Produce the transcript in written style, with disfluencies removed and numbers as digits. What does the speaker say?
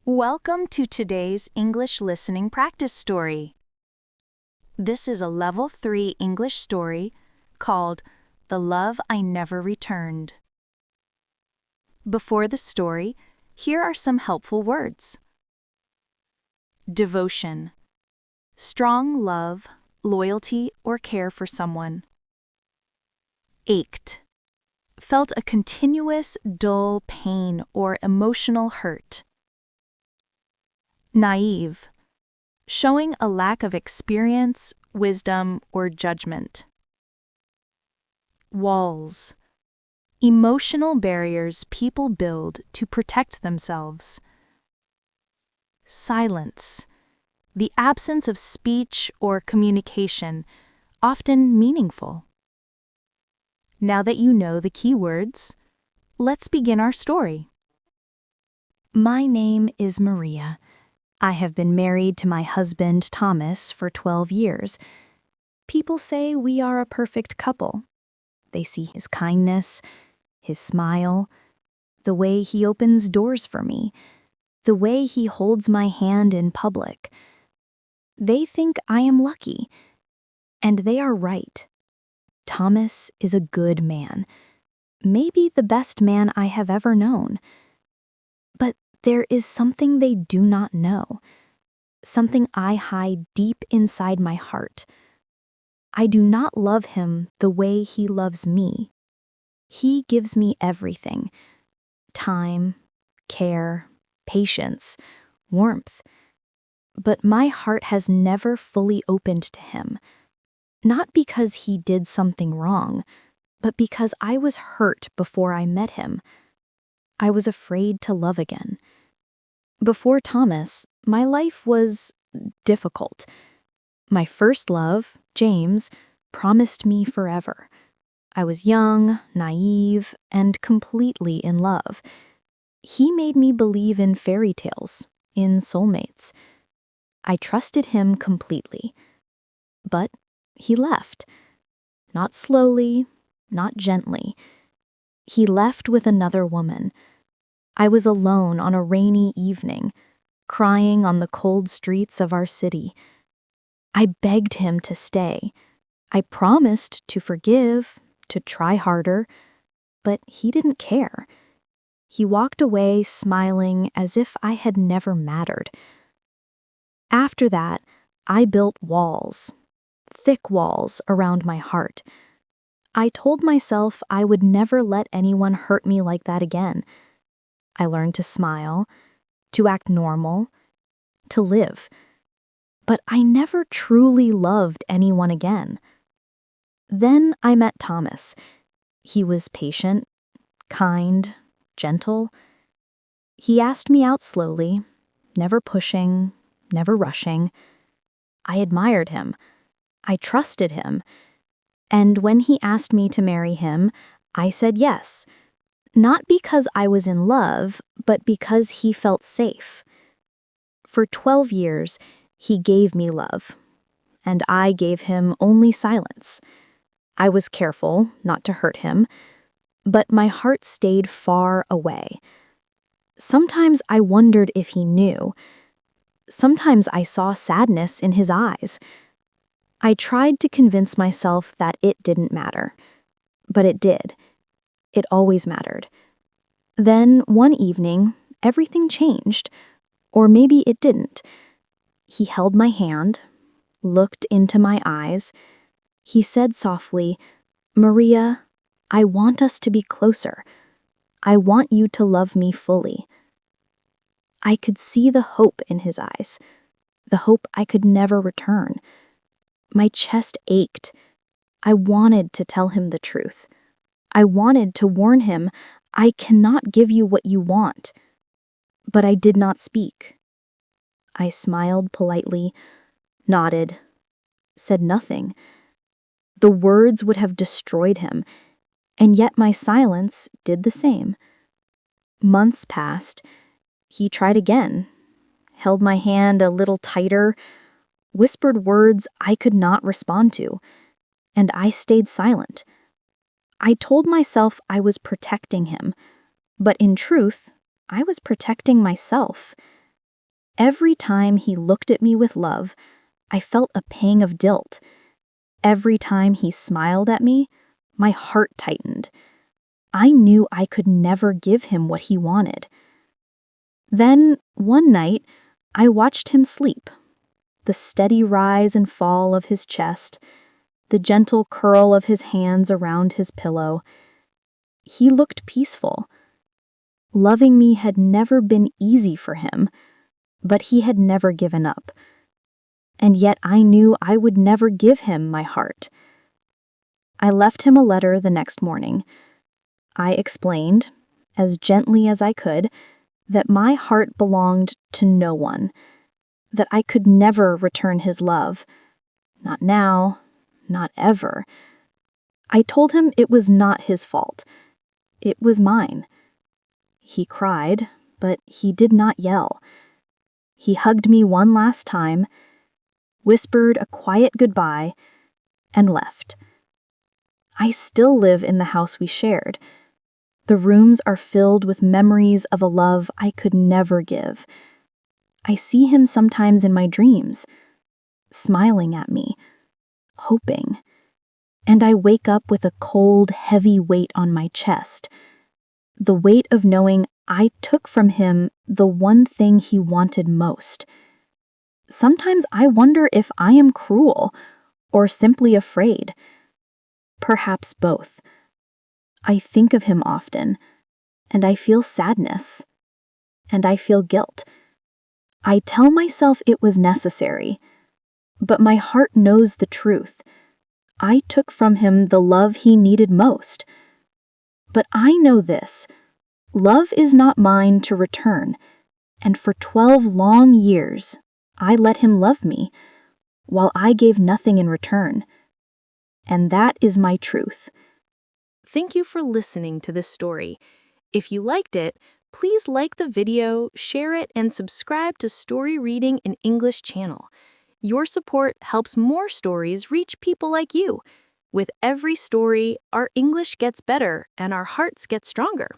Welcome to today's English listening practice story. This is a Level 3 English story called The Love I Never Returned. Before the story, here are some helpful words. Devotion. Strong love, loyalty, or care for someone. Ached. Felt a continuous, dull pain or emotional hurt. Naive. Showing a lack of experience, wisdom, or judgment. Walls. Emotional barriers people build to protect themselves. Silence. The absence of speech or communication, often meaningful. Now that you know the key words, let's begin our story. My name is Maria. I have been married to my husband, Thomas, for 12 years. People say we are a perfect couple. They see his kindness, his smile, the way he opens doors for me, the way he holds my hand in public. They think I am lucky, and they are right. Thomas is a good man, maybe the best man I have ever known. But there is something they do not know, something I hide deep inside my heart. I do not love him the way he loves me. He gives me everything: time, care, patience, warmth. But my heart has never fully opened to him, not because he did something wrong, but because I was hurt before I met him. I was afraid to love again. Before Thomas, my life was difficult. My first love, James, promised me forever. I was young, naive, and completely in love. He made me believe in fairy tales, in soulmates. I trusted him completely. But he left. Not slowly, not gently. He left with another woman. I was alone on a rainy evening, crying on the cold streets of our city. I begged him to stay. I promised to forgive, to try harder, but he didn't care. He walked away smiling as if I had never mattered. After that, I built walls, thick walls around my heart. I told myself I would never let anyone hurt me like that again. I learned to smile, to act normal, to live. But I never truly loved anyone again. Then I met Thomas. He was patient, kind, gentle. He asked me out slowly, never pushing, never rushing. I admired him. I trusted him. And when he asked me to marry him, I said yes. Not because I was in love, but because he felt safe. For 12 years, he gave me love, and I gave him only silence. I was careful not to hurt him, but my heart stayed far away. Sometimes I wondered if he knew. Sometimes I saw sadness in his eyes. I tried to convince myself that it didn't matter, but it did. It always mattered. Then, one evening, everything changed. Or maybe it didn't. He held my hand, looked into my eyes. He said softly, "Maria, I want us to be closer. I want you to love me fully." I could see the hope in his eyes, the hope I could never return. My chest ached. I wanted to tell him the truth. I wanted to warn him, I cannot give you what you want. But I did not speak. I smiled politely, nodded, said nothing. The words would have destroyed him, and yet my silence did the same. Months passed. He tried again, held my hand a little tighter, whispered words I could not respond to, and I stayed silent. I told myself I was protecting him, but in truth, I was protecting myself. Every time he looked at me with love, I felt a pang of guilt. Every time he smiled at me, my heart tightened. I knew I could never give him what he wanted. Then, one night, I watched him sleep. The steady rise and fall of his chest, the gentle curl of his hands around his pillow. He looked peaceful. Loving me had never been easy for him, but he had never given up. And yet I knew I would never give him my heart. I left him a letter the next morning. I explained, as gently as I could, that my heart belonged to no one, that I could never return his love. Not now, not ever. I told him it was not his fault. It was mine. He cried, but he did not yell. He hugged me one last time, whispered a quiet goodbye, and left. I still live in the house we shared. The rooms are filled with memories of a love I could never give. I see him sometimes in my dreams, smiling at me, hoping. And I wake up with a cold, heavy weight on my chest. The weight of knowing I took from him the one thing he wanted most. Sometimes I wonder if I am cruel or simply afraid. Perhaps both. I think of him often, and I feel sadness, and I feel guilt. I tell myself it was necessary, but my heart knows the truth. I took from him the love he needed most. But I know this: love is not mine to return, and for 12 long years, I let him love me, while I gave nothing in return. And that is my truth. Thank you for listening to this story. If you liked it, please like the video, share it, and subscribe to Story Reading in English channel. Your support helps more stories reach people like you. With every story, our English gets better and our hearts get stronger.